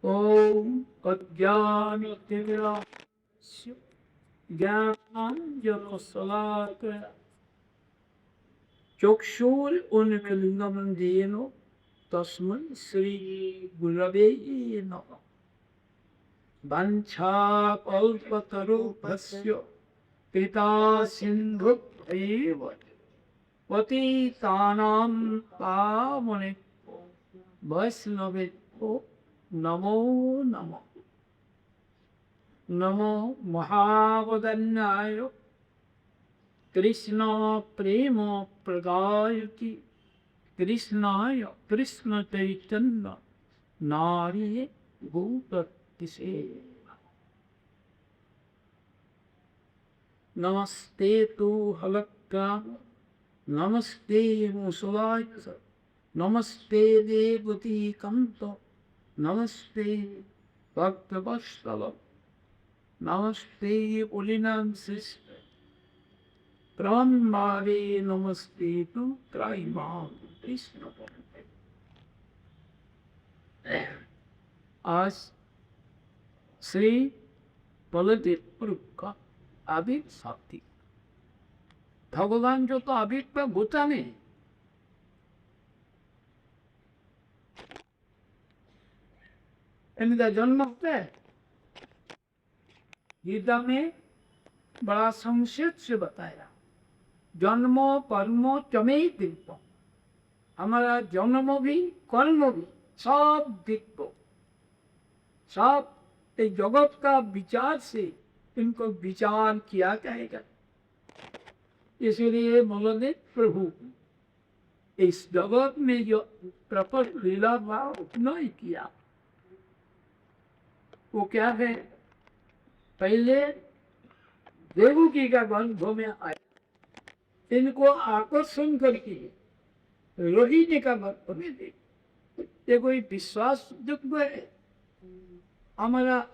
ओम अज्ञानतिमिरान्धस्य ज्ञानाञ्जनशलाकया चक्षुरुन्मीलितं येन तस्मै श्रीगुरवे नमः। वाञ्छाकल्पतरुभ्यश्च कृपासिन्धुभ्यैव पतितानां पावनेभ्यो वैष्णवेभ्यो नमो नमः। नमो महावदन्याय कृष्ण प्रेम प्रदायति कृष्णाय कृष्ण चैतन्य नारी भूततिसे। नमस्ते तु हलक्राम नमस्ते मुसलाय नमस्ते देवती कंत नमस्ते भक्तवत्सल नमस्ते पुलिनां शिष्ट ब्रह्मावे नमस्ते तु त्रैमां कृष्ण। आज श्री बलदेव का आविर्भाव शक्ति भगवान जो तो आविर्भाव होता नहीं, इनका जन्म होता है। गीता में बड़ा संक्षेप से बताया, जन्म कर्म चमे दिव्य। हमारा जन्म भी कर्म भी सब दिव्य, सब इस जगत का विचार से इनको विचार किया जाएगा। इसलिए बलदेव प्रभु इस जगत में जो प्रकट लीला भाव नहीं किया वो क्या है, पहले देवकी का गर्भ में आया, इनको आकर्षण करके रोहिणी का गर्भ में दे। ये कोई विश्वास योग्य है? हमारा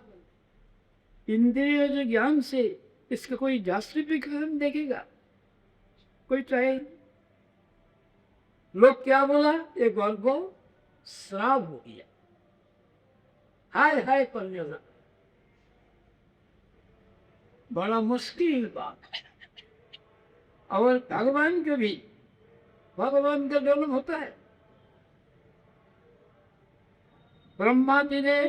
इंद्रिय जो ज्ञान से इसका कोई जास्टिफिकेशन देखेगा? कोई चाहे लोग क्या बोला, ये गर्भ श्राप हो गया, हाय हाय करने लगा। बड़ा मुश्किल बात है। और भगवान के भी भगवान का जन्म होता है। ब्रह्मा जी ने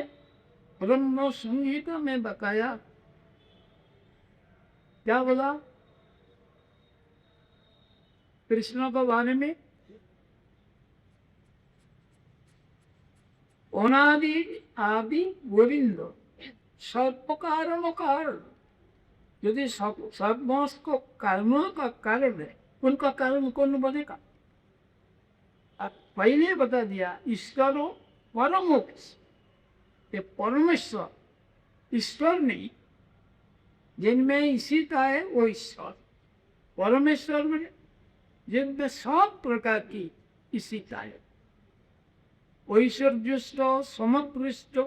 ब्रह्म संहिता में बताया, क्या बोला कृष्ण के बारे में, अनादि आदि गोविंद सर्व कारण कारण। यदि समस्त कर्मों का कारण है, उनका कारण कौन बनेगा? पहले बता दिया, ईश्वर परम, ये परमेश्वर ईश्वर नहीं, जिनमें ईशिता है वो ईश्वर। परमेश्वर में जिनमें सब प्रकार की ईशिता है, ऐश्वर्यश्च समपृष्ट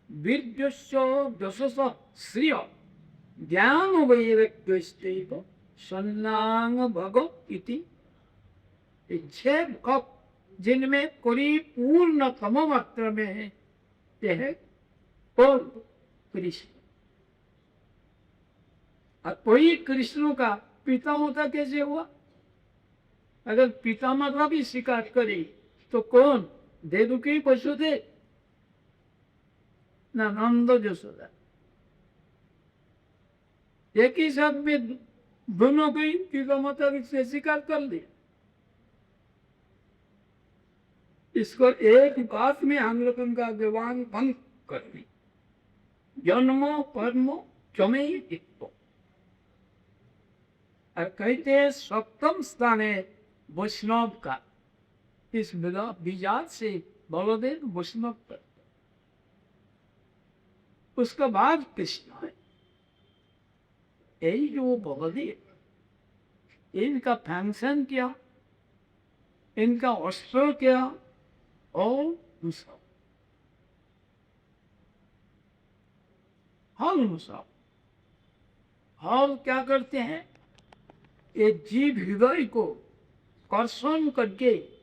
वीर्यश्च यशस श्रिय ज्ञान वैराग्यश्चैव सन्नांग भगवत इति। छह कप जिनमें परिपूर्णतम मात्रा में है, यह कौन? कृष्ण। और वही कृष्ण का पितामह कैसे हुआ? अगर पितामह का भी स्वीकार करे तो कौन? देवकी वसुदेव ना नंद यशोदा। एक ही साथ में दोनों को पितामह से स्वीकार कर लिया। इसको एक बात में हम लोगों का विवान भंग कर दी, जन्म कर्म चमे दिव्य। और कहते हैं सप्तम स्थान है वैष्णव का। इस विचार से बलदेव वैष्णव पर, उसका बाद कृष्ण है। यही जो बलदेव, इनका फंक्शन क्या, इनका अस्त्र क्या, और दूसरा हल हल क्या करते हैं? ये जीव हृदय को कर्षण करके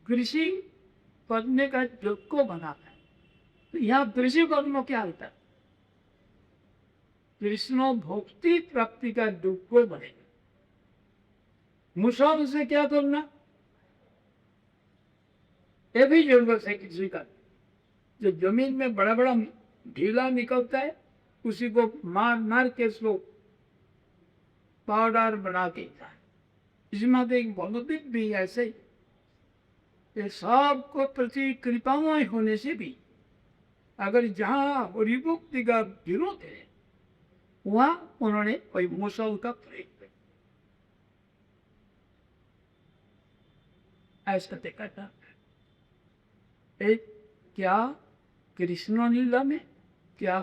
कृषि करने का योग्य बनाता है। तो यहाँ कृषि कर्म क्या होता है? कृष्ण भक्ति प्राप्ति का दुख को बनेगा। मुसाल से क्या करना, ये भी जरूरत है किसी का। जो जमीन में बड़ा बड़ा ढीला निकलता है, उसी को मार मार के उसको पाउडर बना के खाए। इसमें तो एक भगवत भी ऐसे ही, ये सबको प्रति कृपामय होने से भी अगर जहाँ हरिभक्ति का विरोध है, वहां उन्होंने कोई मुसल का प्रयोग किया। ऐसा देखा था एक, क्या कृष्ण लीला में, क्या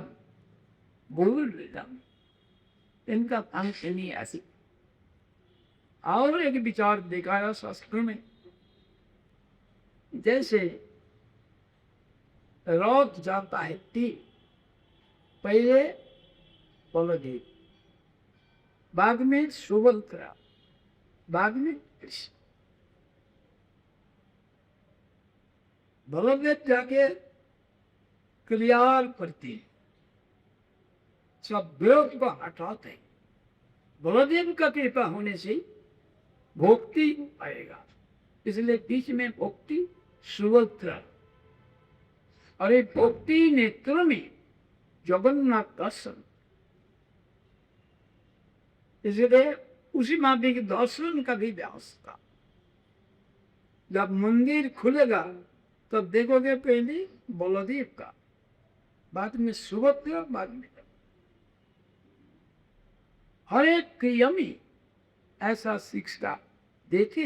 गोविंद लीला में, इनका अंश नहीं ऐसी। और एक विचार दिखाया शास्त्र में, जैसे रथ जाता है तीन, पहले बलदेव, बाद में सुभद्रा, बाद में कृष्ण। बलदेव जाके क्रियाल करते हैं, सब विरोध को हटाते हैं। बलदेव का कृपा होने से भक्ति आएगा, इसलिए बीच में भक्ति सुभद्रा। और एक भक्ति नेत्र में जगन्नाथ दर्शन, इसलिए उसी माध्यम के दर्शन का भी व्यवस्था। जब मंदिर खुलेगा तब तो देखोगे पहले बलदेव का, बाद में सुभद्रा, बाद में हर एक यमी ऐसा शिक्षा देते।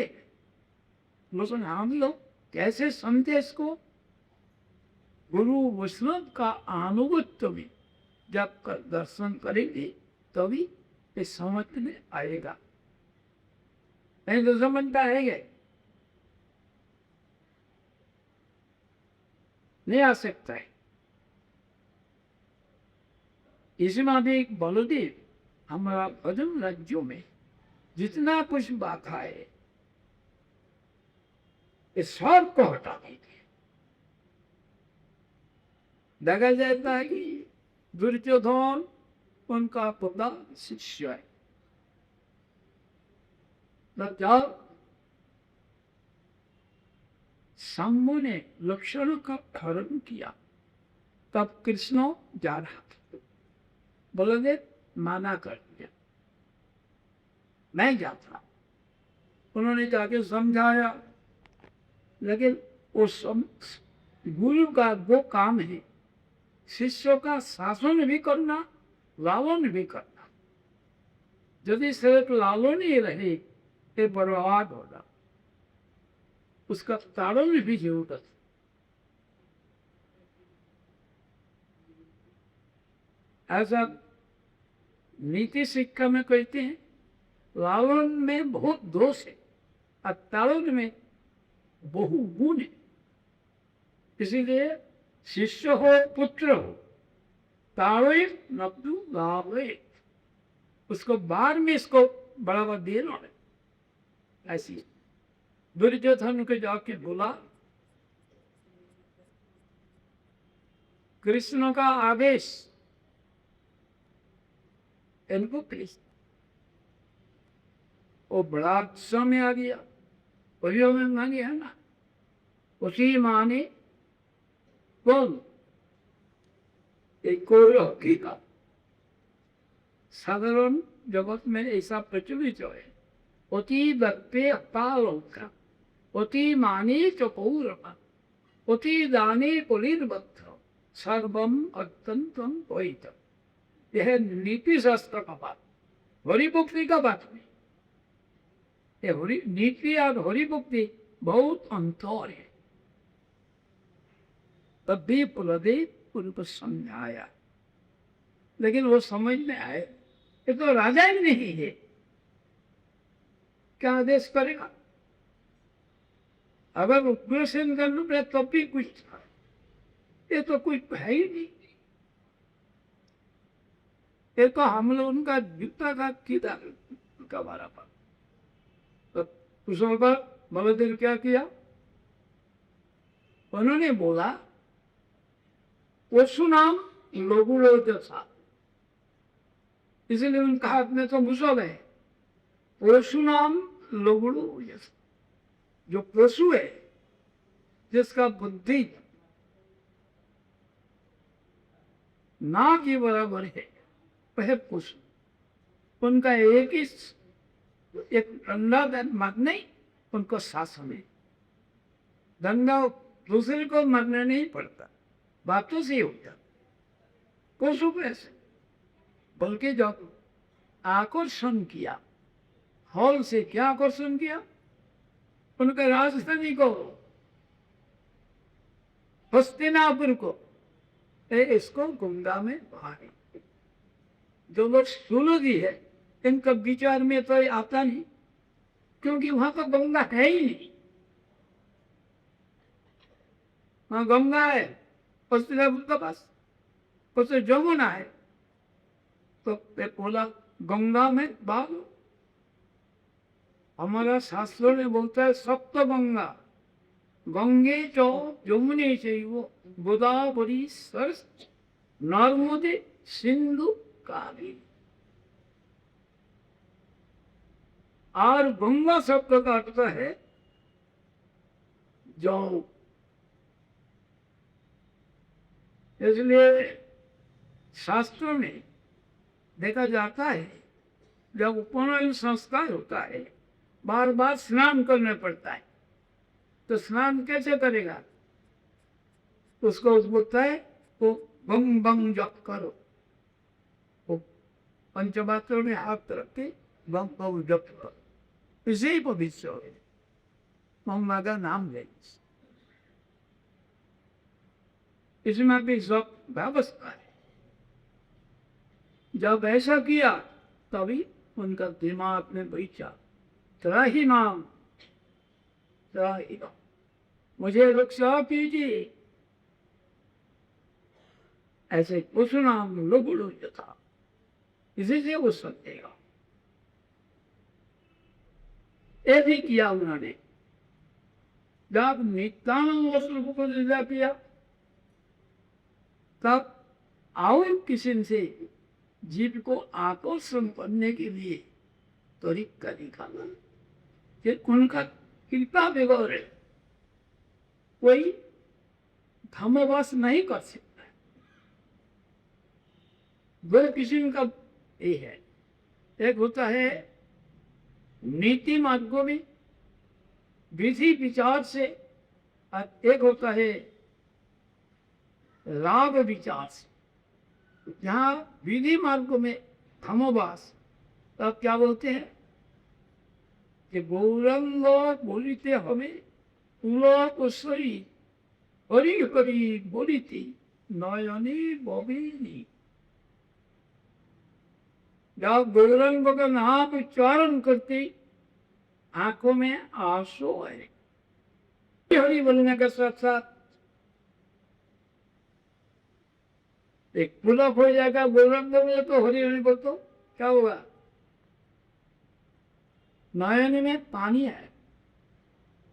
लेकिन हम लोग कैसे समझे इसको? गुरु वैष्णव का अनुगत्य में जब दर्शन करेंगे तभी ये समझ में आएगा, नहीं तो समझता है नहीं आ सकता है। इसमें भी एक बलदेव हमारा भजन राज्यों में जितना कुछ बाधा है, इस सब को हटा देते। देखा जाता है कि दुर्योधन उनका पुत्र शिष्य है। जब शंभु ने लक्षण का हरण किया तब कृष्ण जा रहा था, बलदेव माना कर दिया, नहीं जाता। उन्होंने जाके समझाया, लेकिन उस गुरु का वो काम है शिष्यों का शासन भी करना, लालन भी करना। यदि सिर्फ लालन ही रहे तो बर्बाद होगा, उसका तारण भी जरूरत है। ऐसा नीति शिक्षा में कहते हैं, लालन में बहुत दोष है और तारण में बहु गुण है। इसीलिए शिष्य हो पुत्र हो, ताड़े नब्दू लावे, उसको बाहर में इसको बढ़ावा देना है। ऐसी दुर्योधन को जाके बोला, कृष्ण का आदेश इनको प्लीज। वो बड़ा गुस्सा में आ गया, वही में मांगे है ना, उसी माने बोल एक कोई का साधारण जगत में ऐसा प्रचलित है। अति दत्ते अपालोका, अति माने चौरम, अति दाने पुलिर्बद्ध, सर्वम अत्यंतम द्वैतम। यह नीति शास्त्र का बात, हरिभक्ति का बात नहीं। ये नीति और हरिभक्ति बहुत अंतर है। तब भी बलदेव उनको समझाया, लेकिन वो समझ में आए ये तो राजा ही नहीं है, क्या आदेश करेगा? अगर उग्रसेन करना पड़े तब भी कुछ था, ये तो कुछ है ही नहीं। ये तो हम लोग उनका जूता का कीड़ा का मारा पा। तो उस वक्त बलदेव क्या किया? उन्होंने बोला परशु नाम लघुड़ो जैसा, इसलिए उनका हाथ में तो मुसल है। परशु नाम लघुड़ो जैसा, जो पशु है जिसका बुद्धि ना के बराबर है वह पशु। उनका एक ही एक डंडा मत नहीं, उनको शासन है। डंडा दूसरे को मरने नहीं पड़ता, बातों से ही होता। पशु कैसे, बल्कि जब आकर्षण किया, हॉल से क्या आकर्षण किया, उनका राजधानी को, हस्तिनापुर को, इसको गंगा में बहाए। जो लोग सुलगी है इनका विचार में तो आता नहीं, क्योंकि वहां तो गंगा है ही नहीं। वहां गंगा है हस्तिनापुर के पास, उससे जमुना है, तो बोला गंगा में बाल। हमारा शास्त्रों में बोलता है सप्त गंगा, गंगे चो यमुने चैव गोदावरी सरस्वती नर्मदे सिंधु कावेरी। और गंगा शब्द का अर्थ है जौ। इसलिए शास्त्रों में देखा जाता है जब उपनयन संस्कार होता है बार बार स्नान करना पड़ता है, तो स्नान कैसे करेगा, उसको बोलता है वो बम बम जप करो। वो पंचमात्रों में हाथ रख के बम बम जप करो, इसे ही पवित्र हो, मम्मा का नाम ले। इसमें भी जप व्यवस्था है। जब ऐसा किया तभी उनका दिमाग में बैठा, त्राही नाम, त्राही नाम, मुझे रक्षा कीजिए। ऐसे कुछ नाम लघुड़ो था, इसी से वो सकेगा। ये भी किया उन्होंने। जब नित्यानंद वस्त्र को निंदा किया तब और किसी से जीव को आकर्षण करने के लिए तरीका निकाला, फिर उनका कृपा बगैर कोई धर्मवास नहीं कर सकता। दो किस्म का ये है, एक होता है नीति मार्गों में विधि विचार से, और एक होता है राग विचार से। जहाँ विधि मार्गों में धर्मवास, तब क्या बोलते हैं कि गौरंग बोलिते हमें पुलकरी हरि हरि बोलिते नयनी बबेनी। जब गौरंग का नाम उच्चारण करते आंखों में आंसू आए। हरि बोलने के साथ साथ एक पुलक हो जाएगा, गौरंग में तो हरि हरि बोल, तो क्या होगा, नयन में पानी है।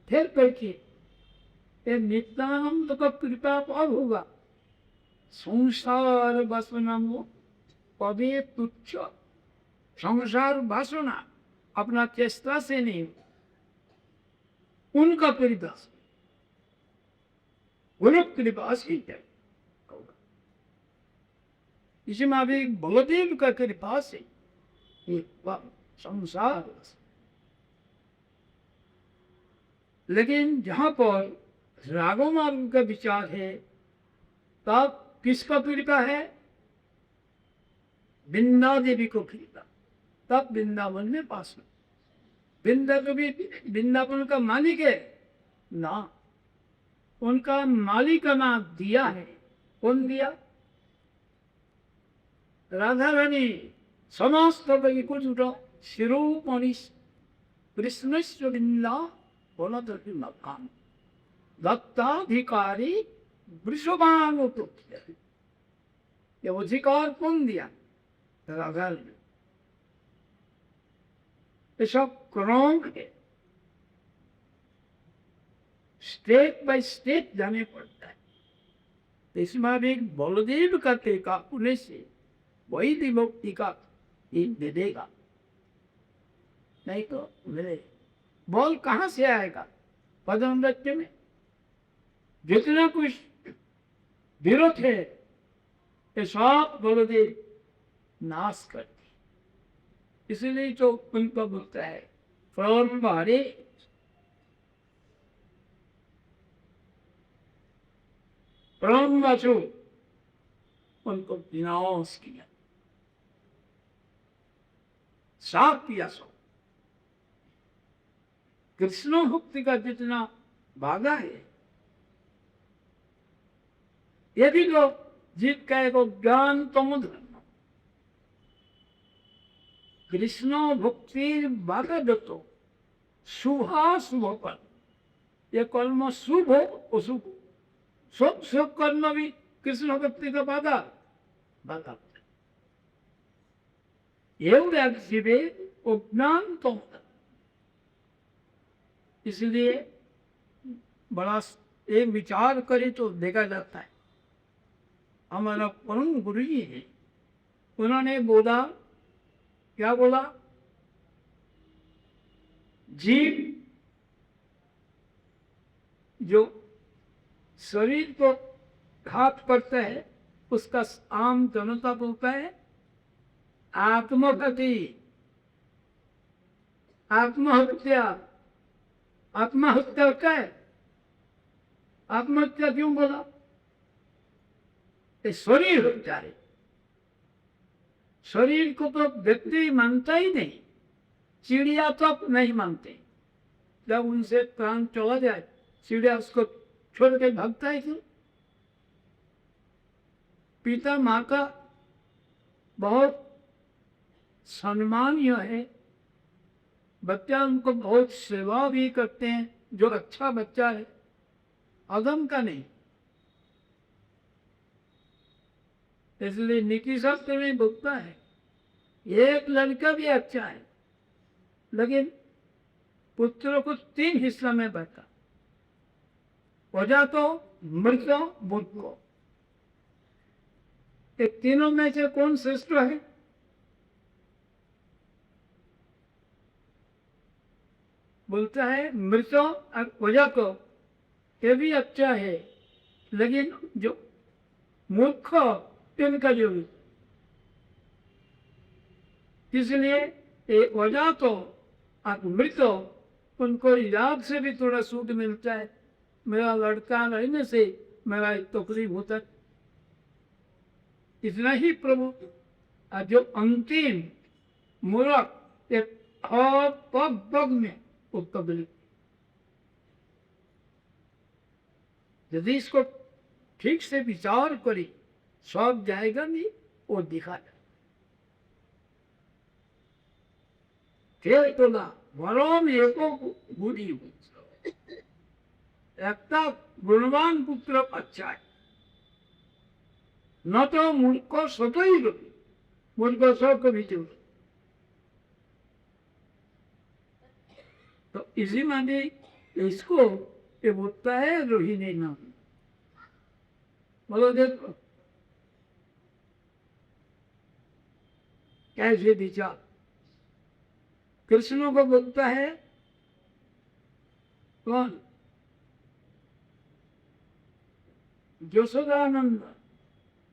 फिर देखिए नित्यानंद का कृपा पर होगा, संसार वासना पवे तुच्छ। संसार वासना अपना चेष्टा से नहीं, उनका कृपा, गुरु कृपा से है। इसमें अभी बलदेव का कृपा से संसार। लेकिन जहां पर रागो मार्ग का विचार है तब किसका कृपा है, वृंदा देवी को कृपा। तब वृंदावन में पास में वृंदा को भी वृंदावन का मालिक है ना, उनका मालिक का नाम दिया है। कौन दिया, राधा रानी समस्त वैकुंठ शिरोमणि कृष्णस्य वृंदा वनदति मकान दत्ताधिकारी वृषभानु। ये अधिकार कौन दिया, राधा ने। ये सब क्रम है, स्टेप बाय स्टेप जाने पड़ता है, इसमें भी बलदेव का टीका पुण्य से वही विभक्ति का एक दे देगा, नहीं तो मेरे बल कहाँ से आएगा। पदम नृत्य में जितना कुछ विरोध है ये सब बलदेव नाश करते, इसलिए तो उनका बोलता है परम्परे ब्रह्मचु, उनको विनाश किया, साफ किया। सो कृष्ण भक्ति का जितना बाधा है, यदि लोग जीत का वो ज्ञान तम धर्म कृष्ण भक्ति बाधा दो शुभाशुभ कर्म, ये कर्म शुभ हो अशुभ, सब शुभ कर्म भी कृष्ण भक्ति का बाधा बाधा एवं जीवे अज्ञान तम, इसलिए बड़ा एक विचार करे तो देखा जाता है। हमारा परम गुरु जी है, उन्होंने बोला, क्या बोला, जीव जो शरीर को घात करता है उसका आम जनता बोलता है आत्मघाती, आत्महत्या। आत्महत्या क्या है, आत्महत्या क्यों बोला, ये शरीर हत्या है। शरीर को तो व्यक्ति मानता ही नहीं, चिड़िया तो नहीं मानते, जब उनसे प्राण चला जाए चिड़िया उसको छोड़ के भागता है क्यों। पिता माँ का बहुत सम्मानीय है, बच्चा उनको बहुत सेवा भी करते हैं, जो अच्छा बच्चा है, अदम का नहीं। इसलिए नीति शास्त्र में बोलता है एक लड़का भी अच्छा है, लेकिन पुत्र को 3 हिस्सा में बांटा, वजह तो मृत बुद्ध, ये तीनों में से कौन श्रेष्ठ है। बोलता है मृत और वजह को ये भी अच्छा है, लेकिन जो मूर्ख इनका जो, इसलिए ये वजह तो और मृत उनको याद से भी थोड़ा सूट मिलता है, मेरा लड़का रहने से मेरा एक तकलीफ होता, इतना ही प्रभु। और जो अंतिम मूर्ख एक पग में उसका बिल्कुल, यदि इसको ठीक से विचार करी सब जाएगा नहीं, वो दिखा बोला वरम एको गुड़ी, একটা गुणवान पुत्र अच्छा है, न तो मूर्ख स्वतः रवि, मूर्ख सब कभी चल। तो इसी माने इसको ये बोलता है रोहिणी नाम। बोलो देखो कैसे विचार, कृष्ण को बोलता है कौन, यशोदानंद।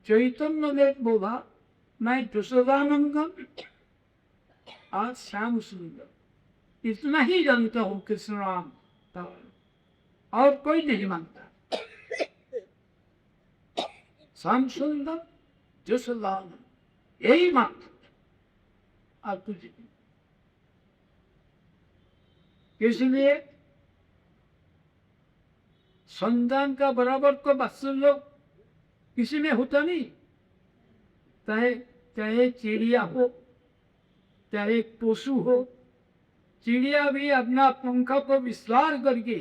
चैतन्य देव बोला मैं यशोदानंद आज श्याम सुंदर, इतना ही जानता हूँ कृष्ण राम, और कोई नहीं मानता। श्याम सुंदर यशोदानंद यही मानता, और तुझे इसलिए संतान का बराबर को वात्सल्य किसी में होता नहीं, चाहे चाहे चिड़िया हो चाहे पशु हो। चिड़िया भी अपना पंखा को विस्तार करके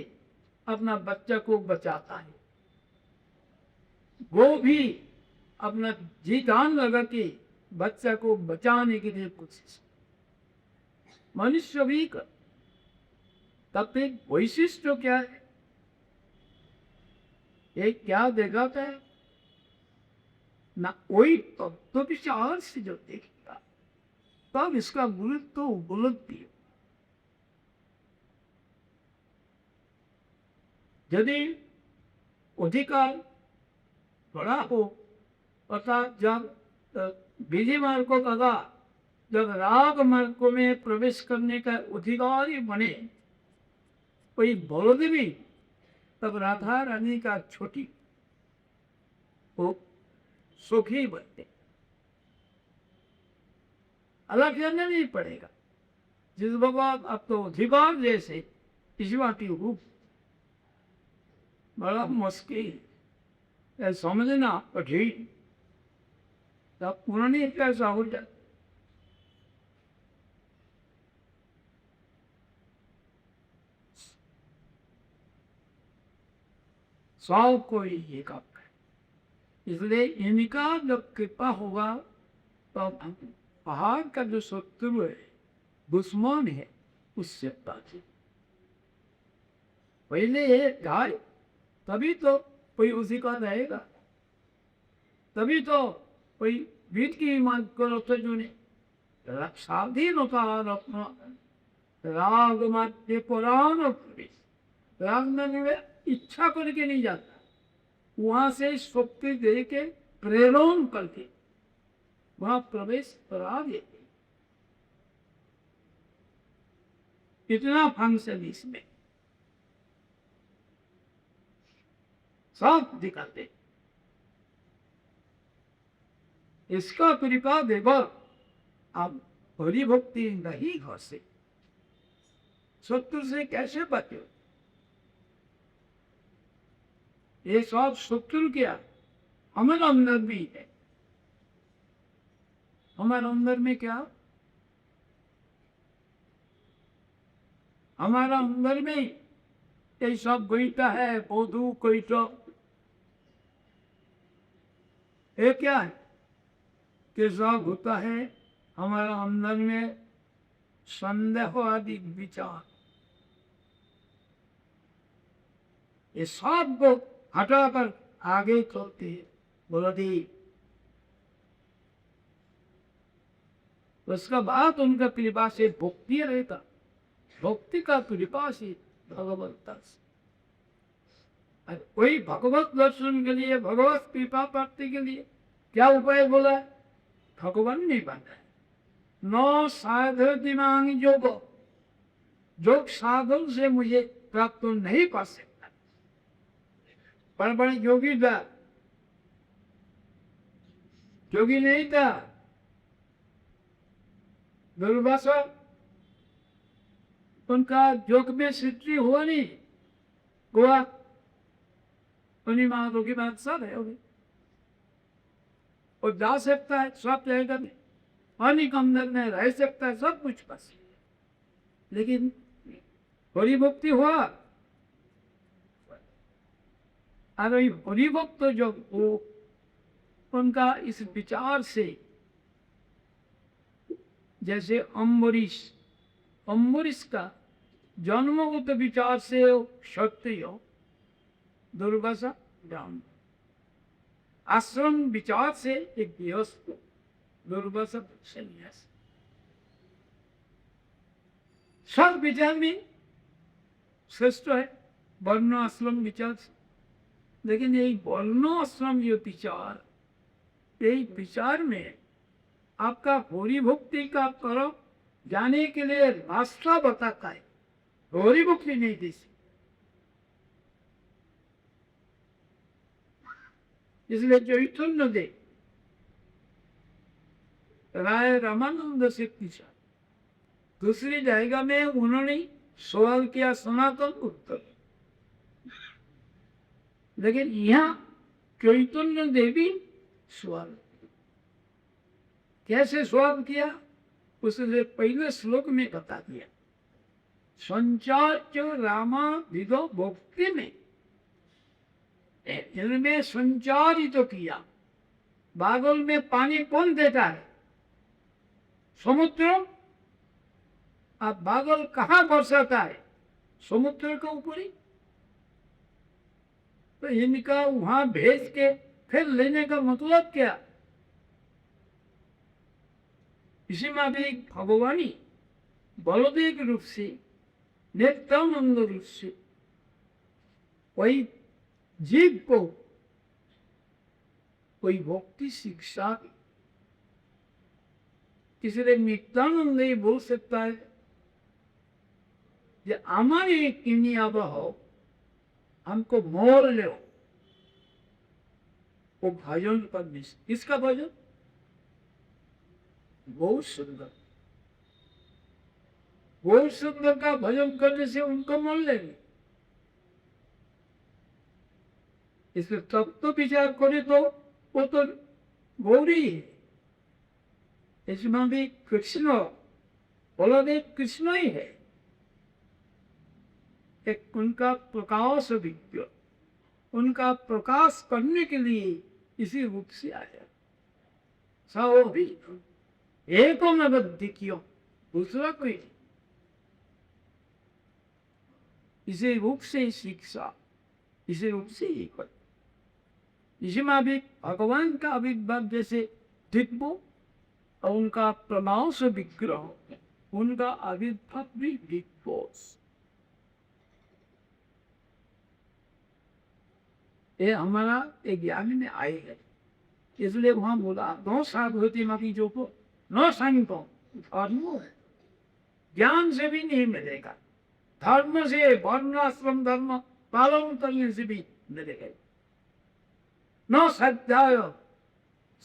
अपना बच्चा को बचाता है, वो भी अपना जी जान लगा के बच्चा को बचाने के लिए कोशिश। मनुष्य भी कर, तब एक वैशिष्ट क्या है, एक क्या दिखाता है, ना वही तत्व विचार से जो देखेगा तब इसका गुरुत्व तो उपलब्धि। यदि अधिकार बड़ा हो अर्थात जब विधि मार्गों का जब राग मार्गों में प्रवेश करने का अधिकारी बने कोई बलदेवी तब राधा रानी का छोटी वो सुखी बनते, अलग जाना नहीं पड़ेगा। जिस भगवान अब तो अधिकार जैसे ईश्वरी रूप बड़ा मुश्किल है समझना कठिन, तब पुरानी कैसा हो जाए। सब कोई ये काम है, इसलिए इनका जब कृपा होगा तब हम पहाड़ का जो शत्रु है दुश्मन है उससे बाजी। पहले ये गाय तभी तो कोई उसी का रहेगा, तभी तो कोई बीत की ईमान करो तो जो नहीं स्वाधीन होता अपना राग माते पुराण राग में इच्छा करके नहीं जाता, वहां से शक्ति दे के प्रेरण करके वहां प्रवेश करा देते। इतना फंक्शन इसमें सब दिखाते। इसका कृपा देवर आप हरि भक्ति नहीं घर से शत्रु से कैसे बचे। ये सब शत्रु क्या हमारे अंदर भी है। हमारे अंदर में क्या, हमारा अंदर में ये सब गोईठा है बोधू कोईठा, ये क्या है कि सब होता है हमारा अंदर में संदेह आदि विचार, ये सब को हटाकर आगे चलते हैं। बोला दी उसका बाद उनका कृपा से भक्ति रहता, भक्ति का कृपा से भगवत कोई भगवत दर्शन के लिए भगवत कृपा प्राप्ति के लिए क्या उपाय बोला है, भगवान नहीं बना न साधु दिमाग योग, योग साधन से मुझे प्राप्त नहीं पा सकता। बड़े बड़े योगी था, योगी नहीं था दुर्वासा, उनका योग में सिद्धि हुआ नहीं, हुआ उन्हीं महाराजों की बात सब है और जा सकता है सब जाएगा नहीं, पानी के अंदर में रह सकता है सब कुछ बस, लेकिन हरि भक्ति हुआ और हरि भक्त जो वो उनका इस विचार से जैसे अम्बरीश, अम्बरीश का जन्मगत विचार से शक्ति हो, दुर्वासा ब्राह्मण, आश्रम विचार से एक गृहस्थ, दुर्वासा सन्यास, सब विचार में श्रेष्ठ है वर्ण आश्रम विचार से। लेकिन यही वर्ण आश्रम जो विचार, यही विचार में आपका हरि भक्ति का तरफ जाने के लिए रास्ता बताता है, हरि भक्ति नहीं दी। इसलिए चैतन्य दे राय रामानंद से पूछा, दूसरी जाएगा में उन्होंने सवाल किया सनातन उत्तर, लेकिन यहाँ चैतन्य देवी सवाल कैसे सवाल किया उसने पहले श्लोक में बता दिया। संचार रामा विदो भक्ति में इनमें संचारित तो किया। बादल में पानी कौन देता है, समुद्र। अब बादल कहाँ बरसाता है, समुद्र के ऊपर ही। तो इनका वहां भेज के फिर लेने का मतलब क्या? इसी में भी भगवानी बलदेव रूप से, नित्यानंद रूप से वही जीव को कोई भक्ति शिक्षा, इसलिए नित्यानंद नहीं बोल सकता है कि हमारे किन्नी अब हो, हमको मोर लो। वो भजन पर किसका भजन? बहुत सुंदर, बहुत सुंदर का भजन करने से उनको मोल लेंगे। इसलिए तब तो विचार करे तो वो तो गौरी है, इसमें भी कृष्ण, बलदेव कृष्ण ही है। एक उनका प्रकाश विज्ञ, उनका प्रकाश करने के लिए इसी रूप से आया। सब भी एक क्यों, दूसरा कोई, इसी रूप से शिक्षा, इसी रूप से ही कर। इसमें भी भगवान का आविर्भाव जैसे दिव्य और उनका प्रमाण से विग्रह, उनका आविर्भाव भी दिव्य। ये हमारा एक ज्ञान में आए है, इसलिए वहां बोला न साधुति मती जो को न संतो धर्म, ज्ञान से भी नहीं मिलेगा, धर्म से वर्णाश्रम धर्म पालन करने से भी मिलेगा, न श्रद्धाय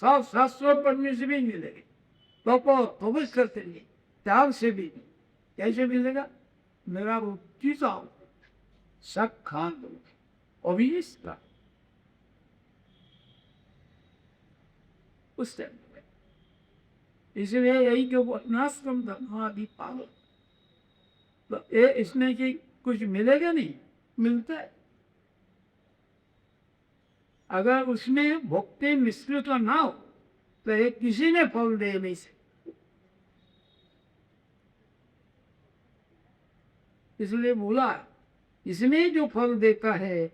सब शास्त्रों पढ़ने से भी मिलेगा, तो करते नहीं, त्याग से भी कैसे मिलेगा? मेरा रुचि साक्षात अभिष्ट उस टाइम में। इसलिए यही जो वर्णाश्रम धर्म आदि पालन, तो ये इसमें कि कुछ मिलेगा नहीं, मिलता है। अगर उसमें भक्ति मिश्रित ना हो तो ये किसी ने फल दे नहीं सकते। इसलिए बोला इसमें जो फल देता है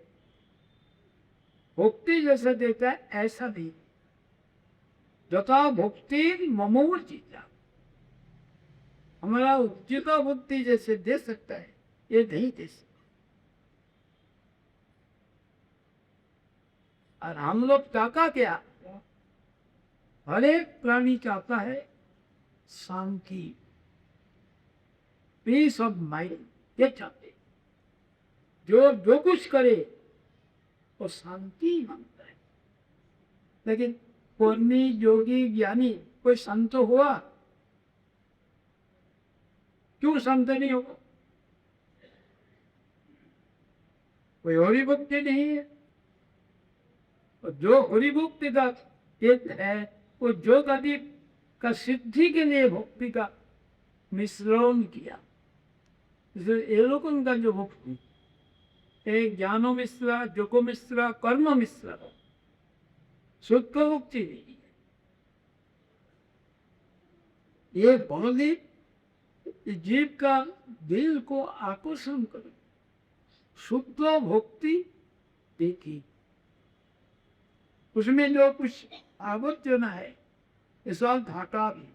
भक्ति जैसा देता है ऐसा नहीं, जथा भक्ति ममोचिता, हमारा उचित बुद्धि जैसे दे सकता है ये नहीं दे सकता। और हम लोग चाहता क्या? हर एक प्राणी चाहता है शांति, पीस ऑफ माइंड, ये चाहते। जो कुछ करे वो शांति मांगता है। लेकिन पुण्य योगी ज्ञानी कोई संत हुआ? क्यों संत नहीं होगा? कोई हरि भक्ति नहीं है। जो हरि भक्ति का एक है वो जो आदि का सिद्धि के लिए भक्ति का मिश्रण किया। ये लोग उनका जो भक्ति एक ज्ञानो मिश्रा, जोगो मिश्रा, कर्म मिश्रा, शुद्ध भक्ति नहीं है। ये बलदेव जीव का दिल को आकर्षण करे, शुद्ध भक्ति देखी, उसमें जो कुछ आवर्जन है ये सब घाटा भी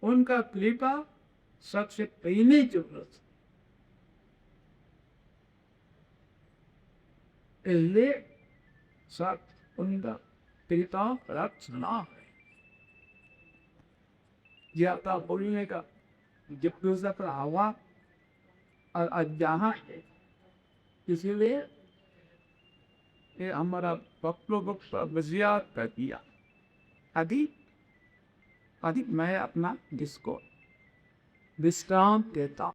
उनका कृपा सबसे पहली जरूरत है, इसलिए सब उनका कृपा रचना है। ज्यादा बोलने का जिज्ञासा पर हवा और जहाँ है, इसीलिए ये हमारा वक्त वजिया कर दिया। अभी मैं अपना जिसको विश्राम देता